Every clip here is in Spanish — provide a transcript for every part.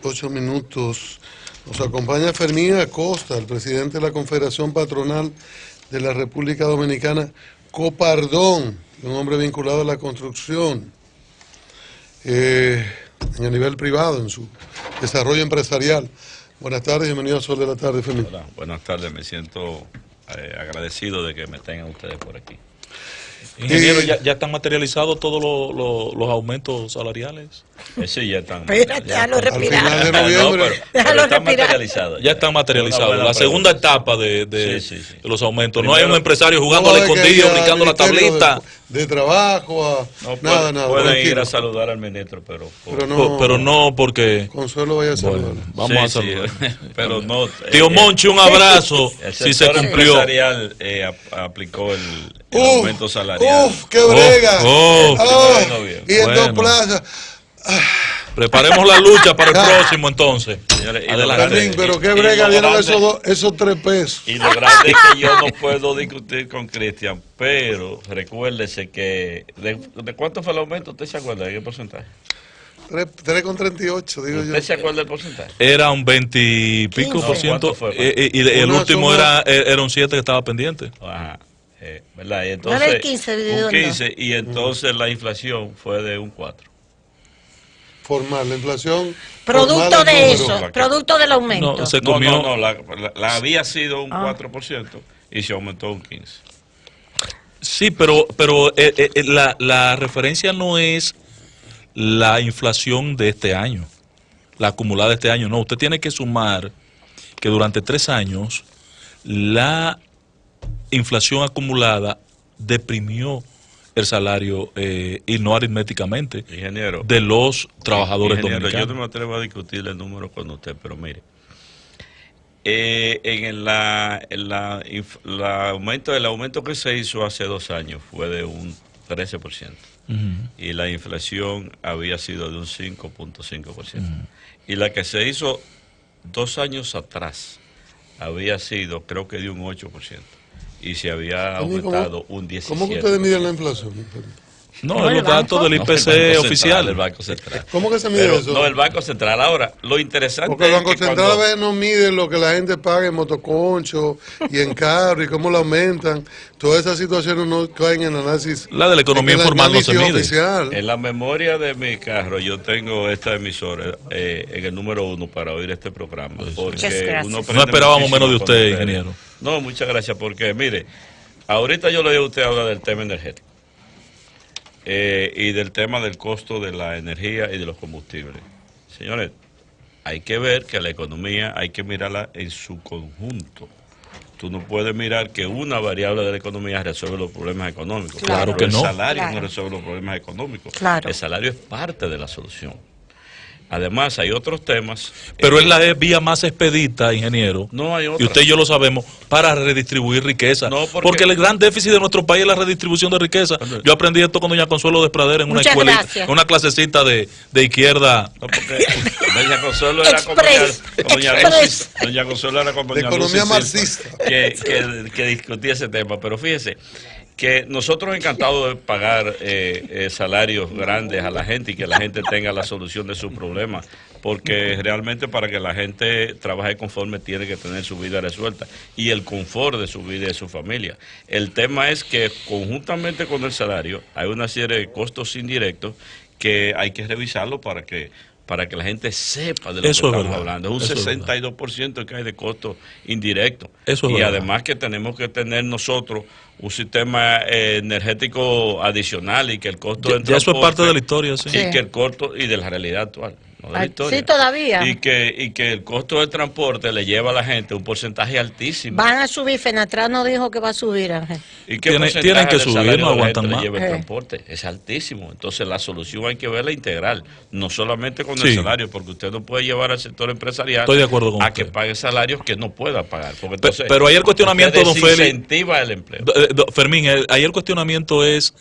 8 minutos. Nos acompaña Fermín Acosta, el presidente de la Confederación Patronal de la República Dominicana, Copardón, un hombre vinculado a la construcción en el nivel privado, en su desarrollo empresarial. Buenas tardes, bienvenido a Sol de la Tarde, Fermín. Hola, buenas tardes, me siento agradecido de que me tengan ustedes por aquí. Ingeniero, ¿ya están materializados todos los aumentos salariales? Sí, ya están. Déjalo respirar. Al final de noviembre. Déjalo están respirar. materializados. Ya están materializados. La segunda etapa de Sí. los aumentos. Primero, no hay un empresario jugando No al va a escondido, que ir al brincando la Ministerio tablita. de trabajo, No, nada. pueden ir tranquilo. a saludar al ministro, pero Pero no porque... Consuelo vaya a saludar. Bueno, vamos a saludar. pero no. Tío Monchi, un abrazo. El Si se sector cumplió. empresarial aplicó el aumento salarial. ¡Uf, qué brega! Oh, Ay, primero de noviembre. y en Bueno. dos plazas. Preparemos la lucha para el próximo entonces. Señores, y Adelante. Fermín, pero qué y brega lo dieron grande- esos 3 pesos. Y lo grande es que yo no puedo discutir con Cristian, pero recuérdese que... ¿De cuánto fue el aumento? ¿Usted se acuerda? ¿De qué porcentaje? 3,38, digo yo. ¿Usted se acuerda del porcentaje? Era un 20 y pico No, por ciento. ¿cuánto fue? Y el Una último suma- era un 7 que estaba pendiente. Ajá. ¿Verdad? Y No entonces, era el 15 dividido un en 15 y entonces la inflación fue de un 4. Formal, la inflación. Producto formal de del eso, número. producto del aumento. No, se No, comió. la había sido un 4% y se aumentó un 15%. Sí, pero la referencia no es la inflación de este año, la acumulada de este año. No, usted tiene que sumar que durante 3 años la inflación acumulada deprimió el salario y no aritméticamente Ingeniero. de los trabajadores Ingeniero, yo no dominicanos. me atrevo a discutir el número con usted, pero mire. El aumento que se hizo hace 2 años fue de un 13%. Y la inflación había sido de un 5.5%. Y la que se hizo 2 años atrás había sido, creo que de un 8%. Y se había aumentado un 17%. ¿Cómo que ustedes miden la inflación? No, No, es el los datos banco. del No, IPC el Banco Central, oficial. el Banco Central. ¿Cómo que se mide Pero, eso? no, el Banco Central. Ahora, lo interesante Porque el Banco es que Central a cuando- veces no mide lo que la gente paga en motoconcho y en carro y cómo lo aumentan. Todas esas situaciones no caen en análisis. La de la economía en el informal no se análisis mide. oficial. En la memoria de mi carro yo tengo esta emisora en el número 1 para oír este programa. Porque Muchas gracias. uno No aprende esperábamos muchísimo menos de con usted, ustedes. ingeniero. No, muchas gracias, porque mire, ahorita yo le digo a usted habla del tema energético y del tema del costo de la energía y de los combustibles. Señores, hay que ver que la economía hay que mirarla en su conjunto. Tú no puedes mirar que una variable de la economía resuelve los problemas económicos. Claro Pero que el no. salario Claro. no resuelve los problemas económicos. Claro. El salario es parte de la solución. Además, hay otros temas. Pero es la vía más expedita, ingeniero. No hay Y otra. usted y yo lo sabemos, para redistribuir riqueza. No, porque el gran déficit de nuestro país es la redistribución de riqueza. Yo aprendí esto con doña Consuelo Despradera en una Muchas escuela, gracias. en una clasecita de izquierda. No, porque doña Consuelo era Express, con doña Express. Lucy. Doña Consuelo era con De doña economía Lucy marxista. Silva, que discutía ese tema. Pero fíjese que nosotros encantados de pagar salarios grandes a la gente y que la gente tenga la solución de sus problemas, porque realmente para que la gente trabaje conforme tiene que tener su vida resuelta y el confort de su vida y de su familia. El tema es que conjuntamente con el salario hay una serie de costos indirectos que hay que revisarlo para que la gente sepa de lo Eso que es estamos verdad. hablando. Es un Eso es verdad. 62% que hay de costos indirectos. Eso es Y verdad. además que tenemos que tener nosotros un sistema energético adicional y que el costo del Ya eso es transporte- parte de la historia, sí. y que el costo y de la realidad actual, no de la Ah, historia. sí, todavía. Y que el costo del transporte le lleva a la gente un porcentaje altísimo. Van a subir, Fenatran no dijo que va a subir, Ángel. ¿Y qué Tienen porcentaje que del subir, salario no de la gente aguantan le más. lleva el transporte? Es altísimo. Entonces la solución hay que verla integral, no solamente con el Sí. salario, porque usted no puede llevar al sector empresarial Estoy de acuerdo con a usted. que pague salarios que no pueda pagar. Porque entonces Pero ahí el cuestionamiento, usted don Félix, desincentiva el empleo. Fermín, ahí el cuestionamiento es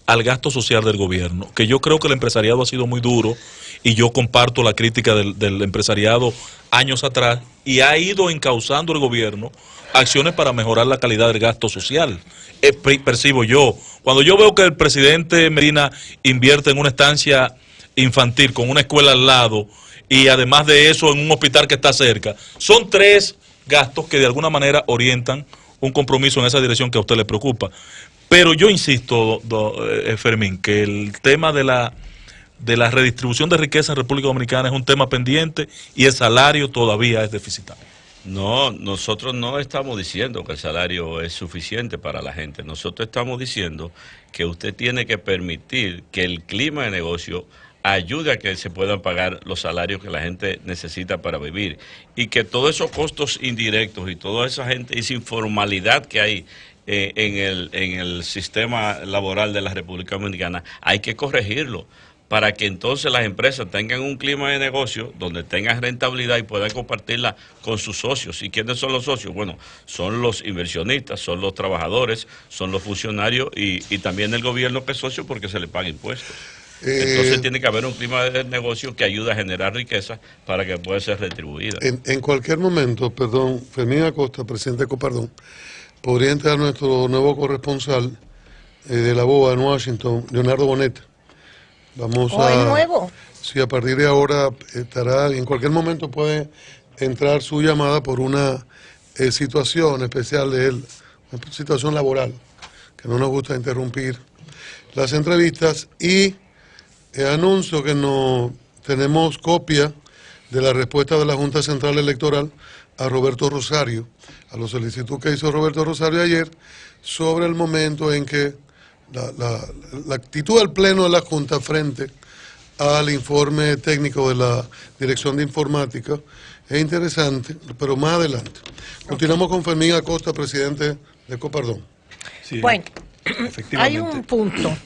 al gasto social del gobierno, que yo creo que el empresariado ha sido muy duro y yo comparto la crítica del empresariado años atrás y ha ido encauzando el gobierno acciones para mejorar la calidad del gasto social. Percibo yo, cuando yo veo que el presidente Medina invierte en una estancia infantil con una escuela al lado y además de eso en un hospital que está cerca, son 3 gastos que de alguna manera orientan un compromiso en esa dirección que a usted le preocupa. Pero yo insisto, Fermín, que el tema de la redistribución de riqueza en República Dominicana es un tema pendiente y el salario todavía es deficitario. No, nosotros no estamos diciendo que el salario es suficiente para la gente. Nosotros estamos diciendo que usted tiene que permitir que el clima de negocio ayude a que se puedan pagar los salarios que la gente necesita para vivir y que todos esos costos indirectos y toda esa gente, esa informalidad que hay en el sistema laboral de la República Dominicana, hay que corregirlo para que entonces las empresas tengan un clima de negocio donde tengan rentabilidad y puedan compartirla con sus socios. ¿Y quiénes son los socios? Bueno, son los inversionistas, son los trabajadores, son los funcionarios y también el gobierno que es socio porque se le paga impuestos. Entonces tiene que haber un clima de negocio que ayude a generar riqueza para que pueda ser retribuida. En cualquier momento, perdón, Fermín Acosta, presidente de Copardón, podría entrar nuestro nuevo corresponsal de la BOA en Washington, Leonardo Boneta. Vamos a... ¿Es nuevo? Sí, a partir de ahora estará, en cualquier momento puede entrar su llamada por una situación especial de él, una situación laboral, que no nos gusta interrumpir las entrevistas, y anuncio que no tenemos copia de la respuesta de la Junta Central Electoral a Roberto Rosario, a la solicitud que hizo Roberto Rosario ayer sobre el momento en que la actitud del Pleno de la Junta frente al informe técnico de la Dirección de Informática es interesante, pero más adelante. Continuamos con Fermín Acosta, presidente de Copardón. Sí, bueno, hay un punto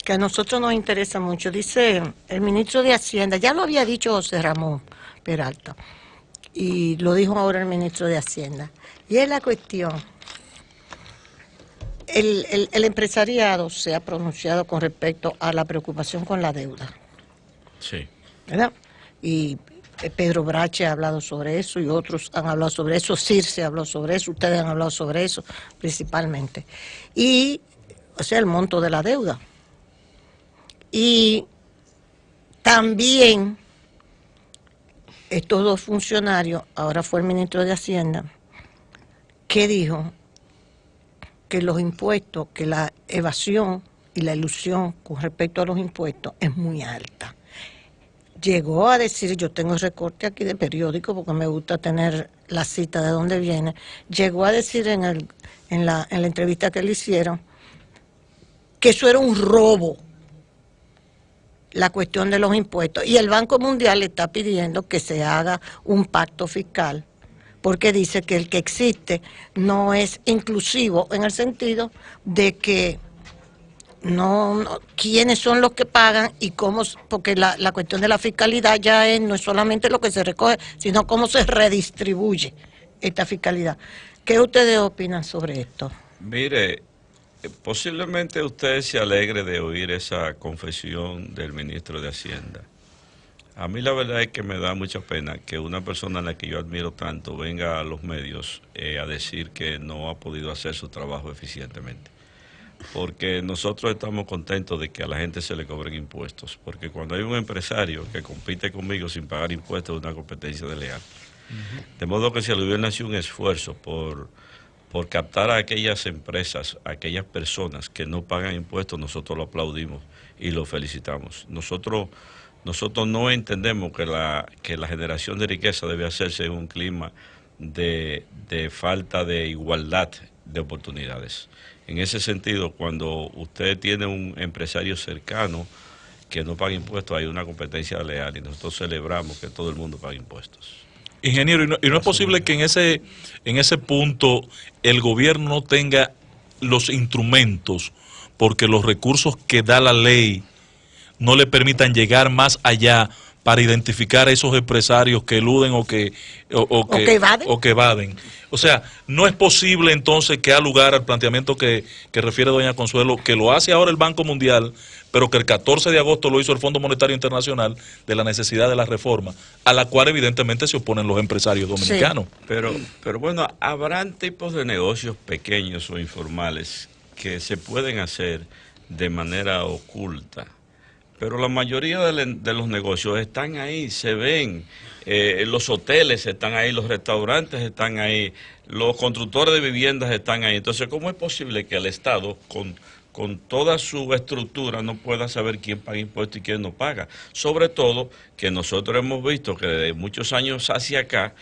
que a nosotros nos interesa mucho. Dice el ministro de Hacienda, ya lo había dicho José Ramón Peralta, y lo dijo ahora el ministro de Hacienda, y es la cuestión. El empresariado se ha pronunciado con respecto a la preocupación con la deuda. Sí. ¿Verdad? Y Pedro Brache ha hablado sobre eso y otros han hablado sobre eso, Circe habló sobre eso, ustedes han hablado sobre eso principalmente. Y, o sea, el monto de la deuda. Y también estos 2 funcionarios, ahora fue el ministro de Hacienda, que dijo que los impuestos, que la evasión y la ilusión con respecto a los impuestos es muy alta. Llegó a decir, yo tengo el recorte aquí de periódico porque me gusta tener la cita de dónde viene, llegó a decir en la entrevista que le hicieron que eso era un robo, la cuestión de los impuestos. Y el Banco Mundial le está pidiendo que se haga un pacto fiscal, porque dice que el que existe no es inclusivo en el sentido de que no quiénes son los que pagan y cómo, porque la cuestión de la fiscalidad ya no es solamente lo que se recoge, sino cómo se redistribuye esta fiscalidad. ¿Qué ustedes opinan sobre esto? Mire, posiblemente usted se alegre de oír esa confesión del ministro de Hacienda. A mí la verdad es que me da mucha pena que una persona a la que yo admiro tanto venga a los medios a decir que no ha podido hacer su trabajo eficientemente. Porque nosotros estamos contentos de que a la gente se le cobren impuestos. Porque cuando hay un empresario que compite conmigo sin pagar impuestos es una competencia desleal. De modo que si el gobierno hace un esfuerzo por captar a aquellas empresas, a aquellas personas que no pagan impuestos, nosotros lo aplaudimos y lo felicitamos. Nosotros no entendemos que la generación de riqueza debe hacerse en un clima de falta de igualdad de oportunidades. En ese sentido, cuando usted tiene un empresario cercano que no paga impuestos, hay una competencia leal y nosotros celebramos que todo el mundo pague impuestos. Ingeniero, y no es posible que en ese punto el gobierno no tenga los instrumentos, porque los recursos que da la ley no le permitan llegar más allá para identificar a esos empresarios que eluden o que evaden. O sea, no es posible entonces que ha lugar al planteamiento que refiere doña Consuelo, que lo hace ahora el Banco Mundial, pero que el 14 de agosto lo hizo el Fondo Monetario Internacional, de la necesidad de la reforma, a la cual evidentemente se oponen los empresarios dominicanos. Sí. Pero bueno, habrán tipos de negocios pequeños o informales que se pueden hacer de manera oculta, Pero la mayoría de los negocios están ahí, se ven. Los hoteles están ahí, los restaurantes están ahí, los constructores de viviendas están ahí. Entonces, ¿cómo es posible que el Estado, con toda su estructura, no pueda saber quién paga impuestos y quién no paga? Sobre todo que nosotros hemos visto que desde muchos años hacia acá,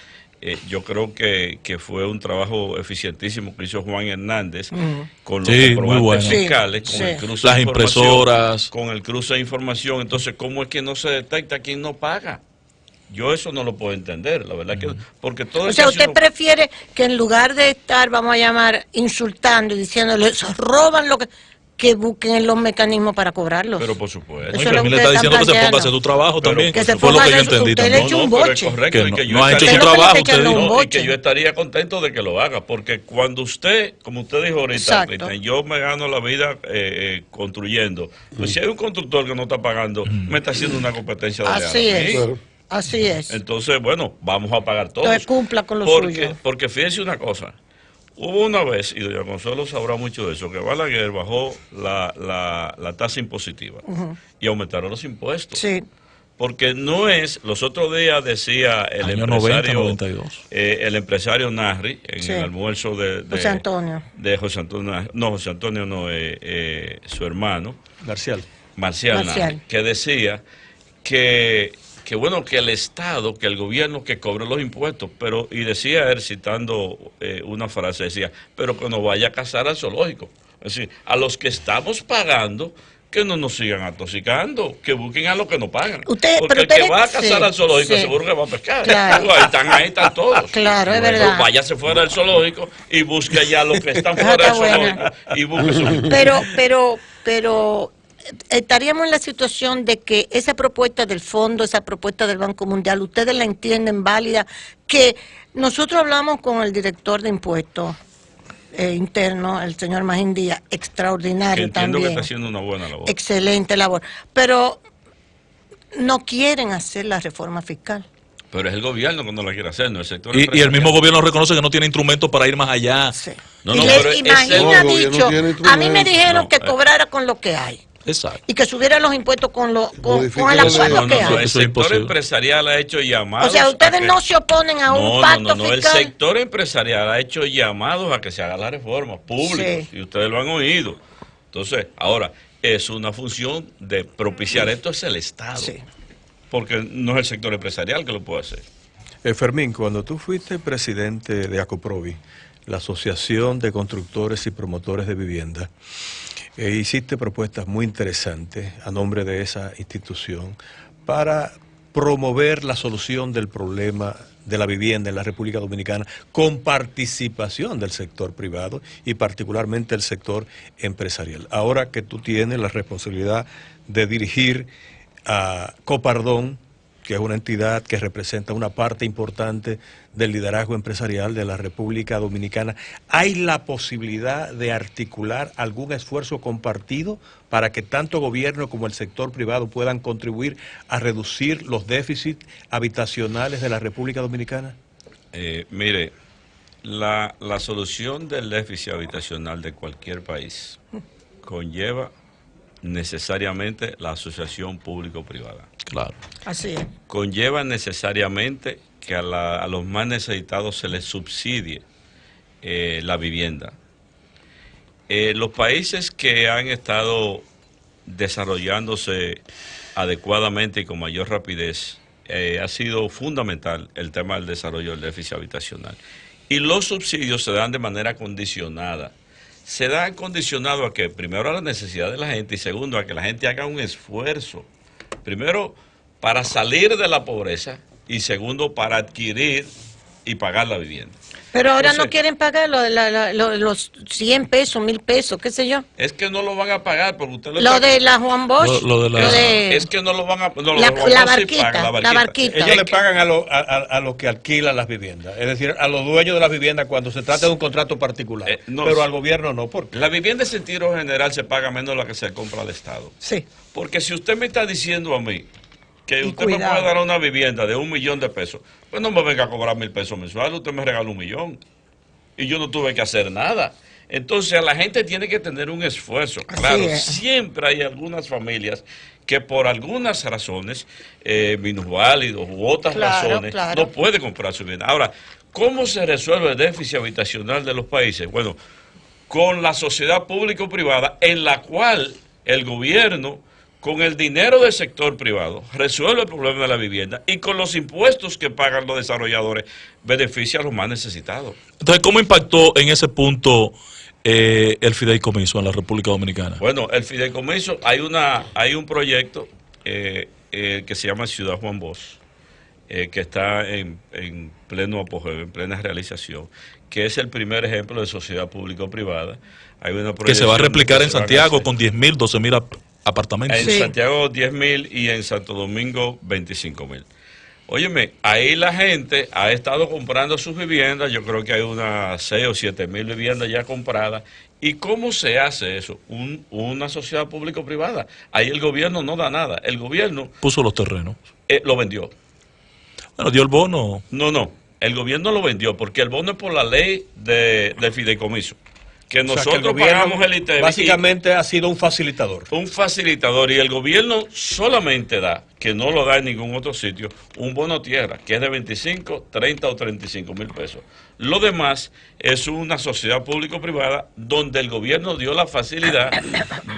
yo creo que fue un trabajo eficientísimo que hizo Juan Hernández con los comprobantes fiscales, con el cruce las de impresoras, con el cruce de información. Entonces, ¿cómo es que no se detecta quién no paga? Yo eso no lo puedo entender, la verdad que porque todo. O sea, usted prefiere que en lugar de estar, vamos a llamar, insultando y diciéndoles roban lo que busquen en los mecanismos para cobrarlos. Pero por supuesto. Eso y también le está diciendo que se ponga a hacer tu trabajo también. Que se fue lo ponga que yo a hacer, entendí usted le también. echa un boche. Correcto, Que y no ha hecho su trabajo usted dijo. Y que yo estaría contento de que lo haga, porque cuando usted, como usted dijo ahorita, Cristian, yo me gano la vida construyendo. Pues si hay un constructor que no está pagando, me está haciendo una competencia de Así es. Claro. Así es. Entonces, bueno, vamos a pagar todos. Entonces cumpla con lo suyo. Porque fíjense una cosa, hubo una vez, y doña Consuelo sabrá mucho de eso, que Balaguer bajó la tasa impositiva y aumentaron los impuestos. Sí. Porque no es, los otros días decía el Año empresario 90, 92. El empresario Narri en Sí. el almuerzo de José Antonio. de José Antonio, no, José Antonio no, su hermano Marcial. Marcial Narri, que decía que bueno, que el Estado, que el gobierno que cobre los impuestos, pero, y decía él citando una frase, decía, pero que no vaya a cazar al zoológico. Es decir, a los que estamos pagando, que no nos sigan atoxicando, que busquen a los que no pagan. Porque el que va a cazar al zoológico seguro que va a pescar. Claro. Ahí están todos. Claro, es verdad. Váyase fuera del zoológico y busque allá a los que están fuera del zoológico y busque su... Pero estaríamos en la situación de que esa propuesta del fondo, esa propuesta del Banco Mundial, ustedes la entienden válida, que nosotros hablamos con el director de impuestos interno, el señor Magín Díaz, extraordinario entiendo también. que está haciendo una buena labor. Excelente labor, pero no quieren hacer la reforma fiscal. Pero es el gobierno que no la quiere hacer, no el sector Y el mismo gobierno reconoce que no tiene instrumentos para ir más allá. Sí. No, y no, le pero imagina el gobierno dicho, tiene a mí me instrumentos. dijeron que cobrara con lo que hay. Exacto. Y que subiera los impuestos con el Modifica la acuerdo ley. que el hay. Eso es sector imposible. empresarial ha hecho llamados. O sea, ustedes a que- no se oponen a un pacto el fiscal. sector empresarial ha hecho llamados a que se haga la reforma pública, Sí. y ustedes lo han oído. Entonces, ahora, es una función de propiciar esto, es el Estado, Sí. porque no es el sector empresarial que lo puede hacer. Fermín, cuando tú fuiste presidente de ACOPROVI, la Asociación de Constructores y Promotores de Vivienda, hiciste propuestas muy interesantes a nombre de esa institución para promover la solución del problema de la vivienda en la República Dominicana con participación del sector privado y particularmente el sector empresarial. Ahora que tú tienes la responsabilidad de dirigir a Copardón, que es una entidad que representa una parte importante del liderazgo empresarial de la República Dominicana, ¿hay la posibilidad de articular algún esfuerzo compartido para que tanto gobierno como el sector privado puedan contribuir a reducir los déficits habitacionales de la República Dominicana? Mire, la solución del déficit habitacional de cualquier país conlleva necesariamente la asociación público-privada. Claro. Así es. Conlleva necesariamente que a los más necesitados se les subsidie la vivienda. Los países que han estado desarrollándose adecuadamente y con mayor rapidez, ha sido fundamental el tema del desarrollo del déficit habitacional. Y los subsidios se dan de manera condicionada. Se dan condicionado a que, primero, a la necesidad de la gente y segundo, a que la gente haga un esfuerzo. Primero, para salir de la pobreza y segundo, para adquirir y pagar la vivienda. Pero ahora Entonces, no quieren pagar los 100 pesos, 1000 pesos, qué sé yo. Es que no lo van a pagar porque usted Lo de la Juan Bosch. Lo de la- Es que no lo van a... No, La los Juan Bosch sí barquita, pagan, la barquita. Ellos le pagan a los que alquilan las viviendas, es decir, a los dueños de las viviendas cuando se trata de un contrato particular, no, pero sí. al gobierno no. ¿Por qué? La vivienda en sentido general se paga menos de la que se compra al Estado. Sí. Porque si usted me está diciendo a mí que Y usted me cuidado. puede dar una vivienda de 1 millón de pesos, pues no me venga a cobrar 1000 pesos mensuales, usted me regala 1 millón. Y yo no tuve que hacer nada. Entonces, la gente tiene que tener un esfuerzo. Así Claro, es. siempre hay algunas familias que por algunas razones, minusválidos u otras razones, no puede comprar su vivienda. Ahora, ¿cómo se resuelve el déficit habitacional de los países? Bueno, con la sociedad público-privada, en la cual el gobierno, con el dinero del sector privado, resuelve el problema de la vivienda, y con los impuestos que pagan los desarrolladores, beneficia a los más necesitados. Entonces, ¿cómo impactó en ese punto el fideicomiso en la República Dominicana? Bueno, el fideicomiso, hay un proyecto que se llama Ciudad Juan Bosch, que está en pleno apogeo, en plena realización, que es el primer ejemplo de sociedad público-privada. Hay una que se va a replicar en Santiago con 10.000, 12.000 apartamentos. En Santiago 10.000 y en Santo Domingo 25.000. Óyeme, ahí la gente ha estado comprando sus viviendas, yo creo que hay unas 6 o 7.000 viviendas ya compradas. ¿Y cómo se hace eso? Una sociedad público-privada. Ahí el gobierno no da nada. El gobierno puso los terrenos. Lo vendió. Bueno, dio el bono. No. El gobierno lo vendió porque el bono es por la ley de fideicomiso. Que nosotros pagamos el ITEVI. Básicamente ha sido un facilitador. Un facilitador, y el gobierno solamente da, que no lo da en ningún otro sitio, un bono tierra, que es de 25, 30 o 35 mil pesos. Lo demás es una sociedad público-privada donde el gobierno dio la facilidad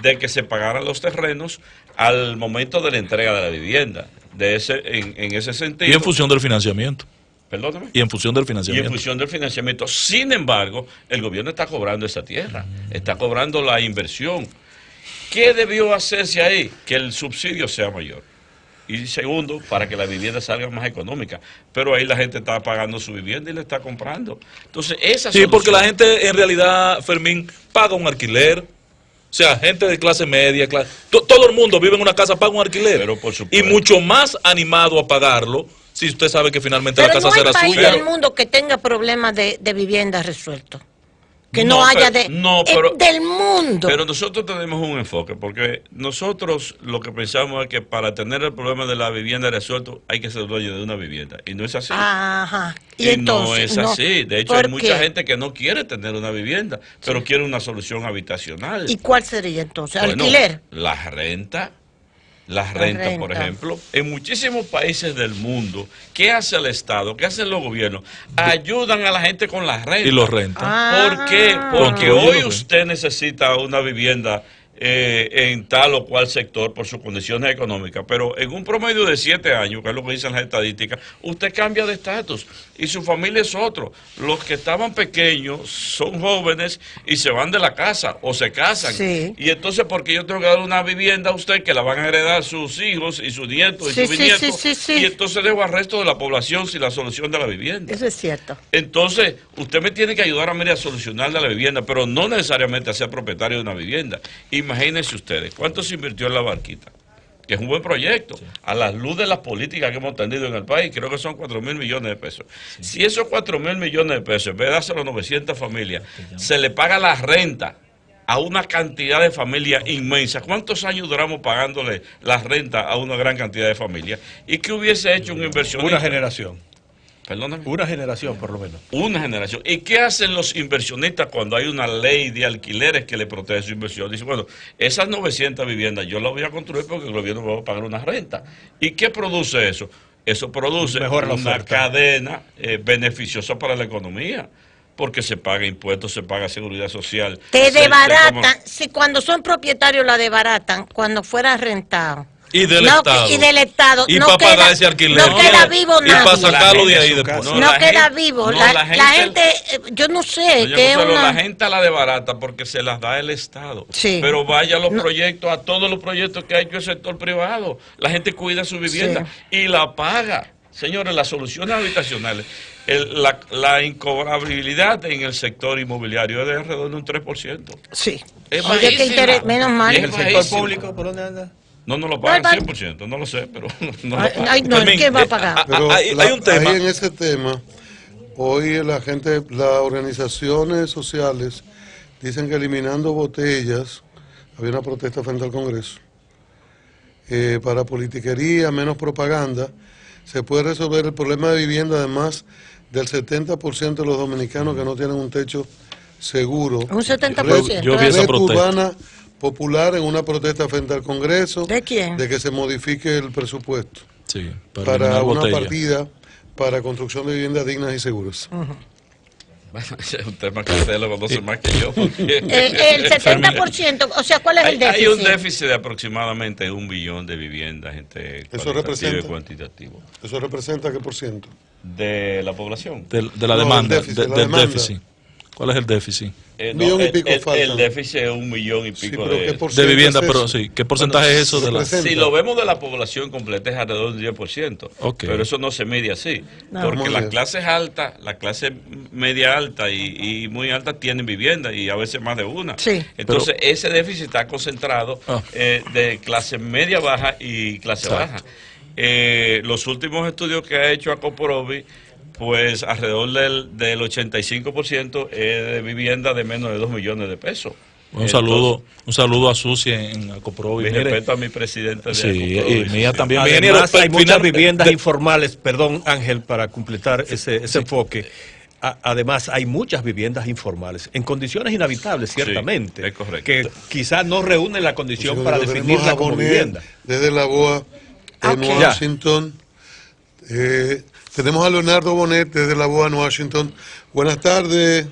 de que se pagaran los terrenos al momento de la entrega de la vivienda. En ese sentido. Y en función del financiamiento. Perdóname. Y en función del financiamiento. Y en función del financiamiento. Sin embargo, el gobierno está cobrando esa tierra, está cobrando la inversión. ¿Qué debió hacerse ahí? Que el subsidio sea mayor. Y segundo, para que la vivienda salga más económica. Pero ahí la gente está pagando su vivienda y la está comprando. Entonces, esa sí, porque la gente en realidad, Fermín, paga un alquiler. O sea, gente de clase media, todo el mundo vive en una casa, paga un alquiler. Pero por supuesto. Y mucho más animado a pagarlo si usted sabe que finalmente la casa será suya. Pero no hay país del mundo que tenga problemas de vivienda resueltos. Que no haya del mundo. Pero nosotros tenemos un enfoque, porque nosotros lo que pensamos es que para tener el problema de la vivienda resuelto hay que ser dueño de una vivienda. Y no es así. Ajá. Y entonces, no es así. De hecho, hay mucha gente que no quiere tener una vivienda, pero quiere una solución habitacional. ¿Y cuál sería entonces? Bueno, ¿Alquiler? La renta. Las rentas, por ejemplo, en muchísimos países del mundo, ¿qué hace el Estado? ¿Qué hacen los gobiernos? Ayudan a la gente con las rentas. Y los rentan. ¿Por qué? Porque hoy usted necesita una vivienda en tal o cual sector por sus condiciones económicas, pero en un promedio de 7 años, que es lo que dicen las estadísticas, usted cambia de estatus y su familia es otro. Los que estaban pequeños son jóvenes y se van de la casa o se casan. Sí. Y entonces, porque yo tengo que dar una vivienda a usted que la van a heredar sus hijos y sus nietos y sus bisnietos, y entonces dejo al resto de la población sin la solución de la vivienda. Eso es cierto. Entonces, usted me tiene que ayudar a mí a solucionar la vivienda, pero no necesariamente a ser propietario de una vivienda. Imagínense ustedes, ¿cuánto se invirtió en La Barquita? Que es un buen proyecto, a la luz de las políticas que hemos tenido en el país, creo que son 4.000 millones de pesos. Si esos 4.000 millones de pesos, en vez de dárselo a 900 familias, se le paga la renta a una cantidad de familias inmensa, ¿cuántos años duramos pagándole la renta a una gran cantidad de familias? ¿Y qué hubiese hecho un inversionista? Una generación. Perdóname. Una generación, por lo menos. Una generación. ¿Y qué hacen los inversionistas cuando hay una ley de alquileres que le protege su inversión? Dicen, bueno, esas 900 viviendas yo las voy a construir porque el gobierno va a pagar una renta. ¿Y qué produce eso? Eso produce una cadena beneficiosa para la economía. Porque se paga impuestos, se paga seguridad social. Te desbaratan, si cuando son propietarios la desbaratan, cuando fuera rentado. Y del Estado. Y del Estado. Y para pagar ese alquiler. No queda vivo nadie. Y para sacarlo de ahí después. No queda vivo. La gente, yo no sé. La gente la desbarata porque se las da el Estado. Sí. Pero vaya a los proyectos, a todos los proyectos que ha hecho el sector privado. La gente cuida su vivienda y la paga. Señores, las soluciones habitacionales, la incobrabilidad en el sector inmobiliario es de alrededor de un 3%. Sí. Es bajísima. Menos mal. ¿Y el sector público por dónde anda? No lo pagan 100%, no lo sé, pero no lo pagan. ¿Quién va a pagar? Pero hay un tema. Ahí en ese tema, hoy las organizaciones sociales dicen que eliminando botellas, había una protesta frente al Congreso, para politiquería, menos propaganda, se puede resolver el problema de vivienda, además del 70% de los dominicanos que no tienen un techo seguro. Un 70%. Yo vi esa Red protesta. Urbana popular en una protesta frente al Congreso. ¿De quién? De que se modifique el presupuesto Sí, para eliminar una botella. partida para construcción de viviendas dignas y seguras. Bueno, ese es un tema que ustedes lo conocen más que yo. Porque El 70%, o sea, ¿cuál es el déficit? hay un déficit de aproximadamente 1 billón de viviendas entre Eso cualitativo y representa. cuantitativo. ¿Eso representa qué por ciento? De la población. De la No, demanda, el déficit, la del demanda. déficit. ¿Cuál es el déficit? Millón y pico el faltan. déficit es 1 millón y Sí, pico pero ¿qué de... por De ciento vivienda, es pero eso? sí. ¿Qué porcentaje es eso de la...? representa. Si lo vemos de la población completa es alrededor del 10%, Ok. pero eso no se mide así, No. porque ¿Cómo las es? clases altas, la clase media alta y muy alta tienen vivienda y a veces más de una. Sí. Entonces ese déficit está concentrado Ah. de clase media baja y clase Exacto. baja. Los últimos estudios que ha hecho Acoprovi, pues alrededor del 85% es de vivienda de menos de 2 millones de pesos. Un saludo a Susi en Acoprovi. Mi Mire, respeto a mi presidente de sí, Acoprovi. y mía también. Además, Ingeniero, hay muchas final- viviendas de- informales, perdón Ángel, para completar ese enfoque. Además, hay muchas viviendas informales, en condiciones inhabitables, ciertamente, es correcto. que quizás no reúnen la condición para Tenemos definirla a como Bonet vivienda. desde la BOA en Ok. Washington. Tenemos a Leonardo Bonet desde la BOA en Washington. Buenas tardes,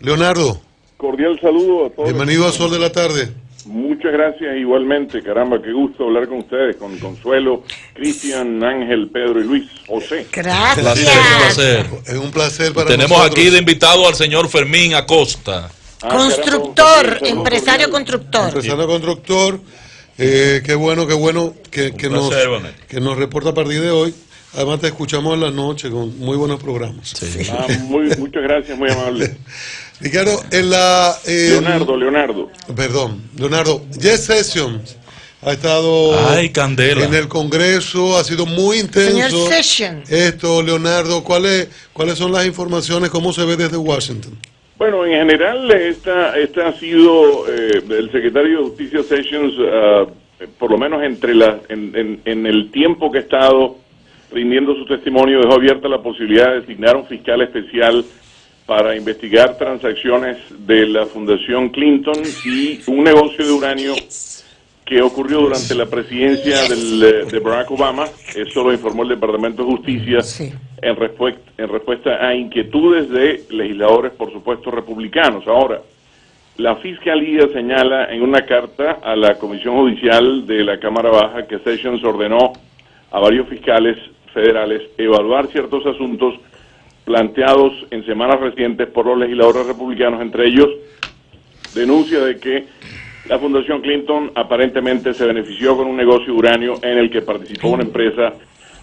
Leonardo. Cordial saludo a todos. Bienvenido a Sol de la Tarde. Muchas gracias igualmente, caramba, qué gusto hablar con ustedes, con Consuelo, Cristian, Ángel, Pedro y Luis, José. Gracias. Placer. Es un placer para Tenemos nosotros. aquí de invitado al señor Fermín Acosta. Constructor, caramba, empresario cordial. constructor. Empresario constructor. Qué bueno que placer, Bonet. que nos reporta a partir de hoy. Además te escuchamos en la noche con muy buenos programas. Muchas gracias, muy amable. Ricardo, Leonardo. Leonardo, Jeff Sessions ha estado Ay, candela. en el Congreso, ha sido muy intenso. Señor Sessions. Esto, Leonardo, ¿cuáles son las informaciones? ¿Cómo se ve desde Washington? Bueno, en general, esta ha sido el secretario de Justicia Sessions, por lo menos en el tiempo que ha estado rindiendo su testimonio, dejó abierta la posibilidad de designar un fiscal especial para investigar transacciones de la Fundación Clinton y un negocio de uranio que ocurrió durante la presidencia de Barack Obama. Eso lo informó el Departamento de Justicia Sí. en respuesta a inquietudes de legisladores, por supuesto, republicanos. Ahora, la Fiscalía señala en una carta a la Comisión Judicial de la Cámara Baja que Sessions ordenó a varios fiscales federales evaluar ciertos asuntos planteados en semanas recientes por los legisladores republicanos, entre ellos denuncia de que la Fundación Clinton aparentemente se benefició con un negocio de uranio en el que participó una empresa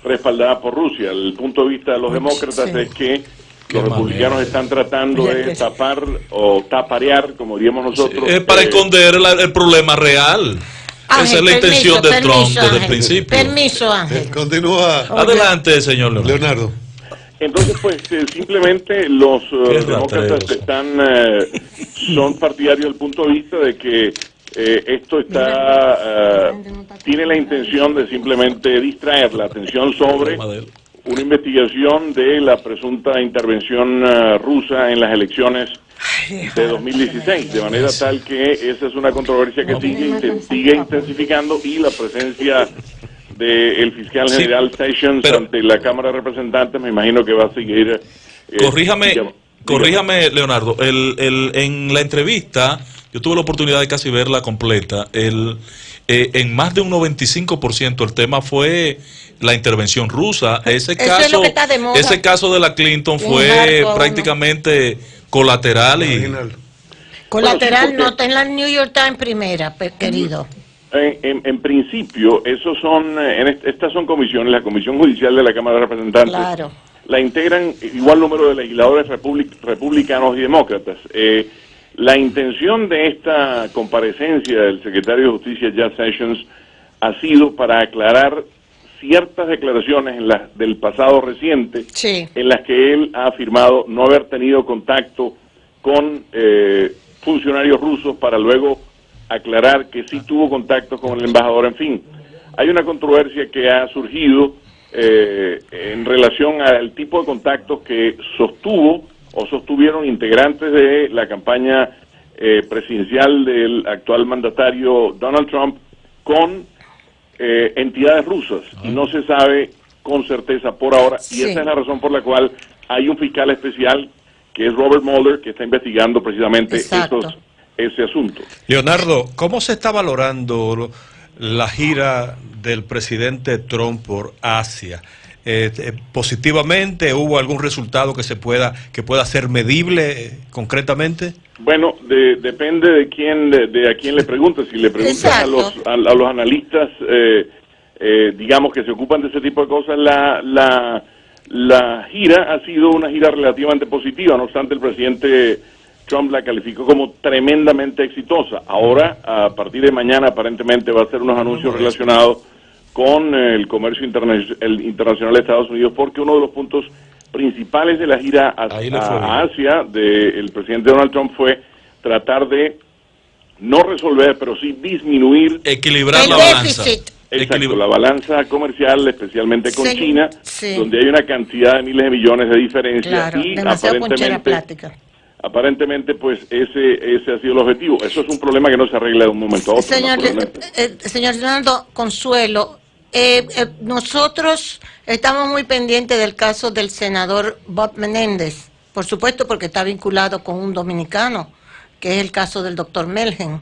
respaldada por Rusia. El punto de vista de los demócratas sí. es que Qué los republicanos manera. están tratando Oye, de que- tapar o taparear, como diríamos nosotros. Es para esconder el problema real. Esa es la Ángel, intención permiso, de Trump permiso, desde el Ángel. principio. Permiso, Ángel. Continúa, Adelante, señor Leonardo. Leonardo. Entonces, pues simplemente los Qué demócratas rateros. son partidarios del punto de vista de que esto tiene la intención de simplemente distraer la atención sobre una investigación de la presunta intervención rusa en las elecciones de 2016, de manera tal que esa es una controversia que sigue intensificando, y la presencia del fiscal Sí, general Sessions pero- ante la Cámara de Representantes me imagino que va a seguir. Corríjame, Leonardo. En la entrevista, yo tuve la oportunidad de casi verla completa. En más de un 95% el tema fue la intervención rusa. Ese Eso es lo que está de moda. ese caso de la Clinton Bien fue harto a uno. prácticamente colateral y Original. Colateral, Bueno, sí, porque- nota en la New York Times primera, querido. En principio, esos son estas son comisiones. La Comisión Judicial de la Cámara de Representantes Claro. la integran igual número de legisladores republicanos y demócratas. La intención de esta comparecencia del secretario de Justicia, Jeff Sessions, ha sido para aclarar ciertas declaraciones del pasado reciente, Sí. en las que él ha afirmado no haber tenido contacto con funcionarios rusos, para luego aclarar que sí tuvo contacto con el embajador. En fin, hay una controversia que ha surgido en relación al tipo de contactos que sostuvieron integrantes de la campaña presidencial del actual mandatario Donald Trump con entidades rusas. Y no se sabe con certeza por ahora, y Sí. esa es la razón por la cual hay un fiscal especial que es Robert Mueller, que está investigando precisamente Exacto. ese asunto. Leonardo, ¿cómo se está valorando la gira del presidente Trump por Asia? ¿Positivamente? ¿Hubo algún resultado que pueda ser medible concretamente? Bueno, depende de a quién le preguntes. Si le preguntas a Exacto. los analistas, digamos, que se ocupan de ese tipo de cosas, la gira ha sido una gira relativamente positiva. No obstante, el presidente Trump la calificó como tremendamente exitosa. Ahora, a partir de mañana, aparentemente va a hacer unos anuncios relacionados con el comercio internacional de Estados Unidos, porque uno de los puntos principales de la gira a Asia del presidente Donald Trump fue tratar de no resolver, pero sí disminuir Equilibrar El la balanza. déficit. exacto, la balanza comercial, especialmente con Sí, China, sí. donde hay una cantidad de miles de millones de diferencias. Claro, y demasiado ponchera plática. aparentemente, pues ese ha sido el objetivo. Eso es un problema que no se arregla de un momento a otro. Señor, naturalmente. señor Leonardo Consuelo, nosotros estamos muy pendientes del caso del senador Bob Menéndez, por supuesto porque está vinculado con un dominicano, que es el caso del doctor Melgen.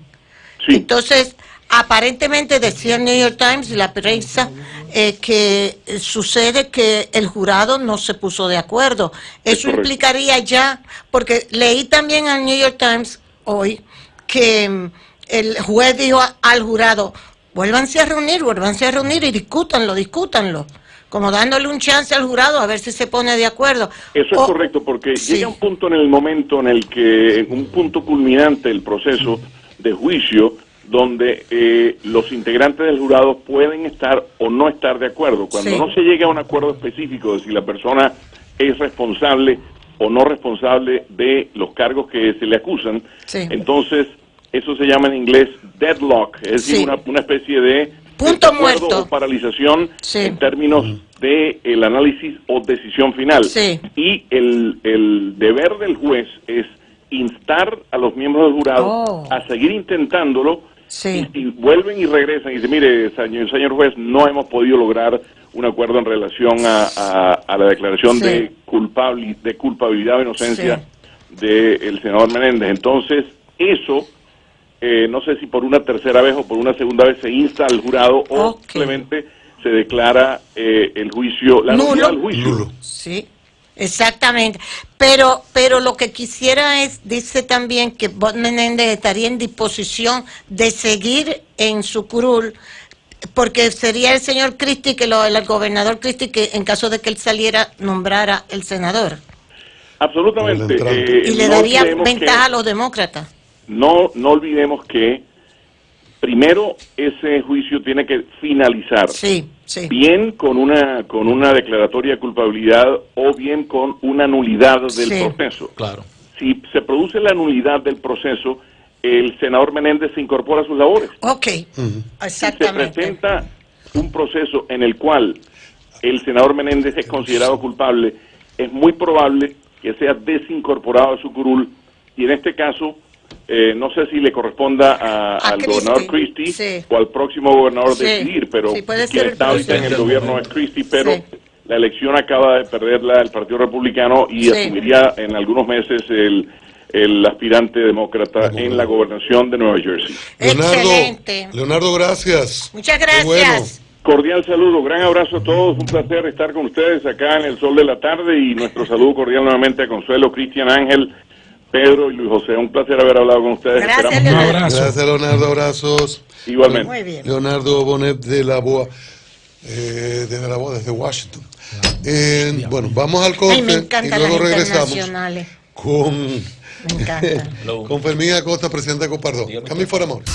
Sí. Entonces, aparentemente decía el New York Times y la prensa que sucede que el jurado no se puso de acuerdo. Eso correcto. implicaría ya, porque leí también al New York Times hoy que el juez dijo al jurado, vuélvanse a reunir y discútanlo, como dándole un chance al jurado a ver si se pone de acuerdo. Eso es correcto, porque sí. llega un punto en el momento en el que, un punto culminante del proceso de juicio, donde los integrantes del jurado pueden estar o no estar de acuerdo. Cuando Sí. no se llega a un acuerdo específico de si la persona es responsable o no responsable de los cargos que se le acusan, Sí. entonces eso se llama en inglés deadlock, es decir, Sí. una especie de Punto desacuerdo muerto. o paralización Sí. en términos de el análisis o decisión final. Sí. Y el deber del juez es instar a los miembros del jurado Oh. a seguir intentándolo. Sí. Y vuelven y regresan y dicen, mire, señor juez, no hemos podido lograr un acuerdo en relación a la declaración Sí. de culpabilidad o inocencia del senador Menéndez. Entonces, eso, no sé si por una tercera vez o por una segunda vez se insta al jurado o Ok. simplemente se declara el juicio, la nulidad del juicio. Sí, exactamente. Pero lo que quisiera es, dice también que Bob Menéndez estaría en disposición de seguir en su curul, porque sería el señor Christie, el gobernador Christie, que en caso de que él saliera, nombrara el senador. Absolutamente. Y le no daría olvidemos ventaja que- a los demócratas. No olvidemos que primero ese juicio tiene que finalizar. Sí, sí. Bien con una declaratoria de culpabilidad o bien con una nulidad del Sí. proceso. Claro. Si se produce la nulidad del proceso, el senador Menéndez se incorpora a sus labores. Ok, Si se exactamente. presenta un proceso en el cual el senador Menéndez es considerado culpable, es muy probable que sea desincorporado de su curul, y en este caso no sé si le corresponda al Christie, gobernador Christie sí. o al próximo gobernador Sí, decidir, pero sí, puede quien ser el está ahorita en el presidente. gobierno es Christie, pero Sí. la elección acaba de perderla el Partido Republicano y Sí. asumiría en algunos meses el aspirante demócrata en la gobernación de Nueva Jersey. Excelente. Leonardo, gracias. Muchas Qué gracias. bueno. Cordial saludo, gran abrazo a todos, un placer estar con ustedes acá en el sol de la tarde y nuestro saludo cordial nuevamente a Consuelo, Cristian, Ángel, Pedro y Luis José. Un placer haber hablado con ustedes. Gracias, Esperamos Leonardo. Gracias, Leonardo. Abrazos. igualmente. Muy bien. Leonardo Bonet de la BOA, desde Washington. Bueno, vamos al corte Ay, me y encantan luego las regresamos internacionales. con, Me encanta. con Fermín Acosta, presidente de Copardón. Camil for Amores.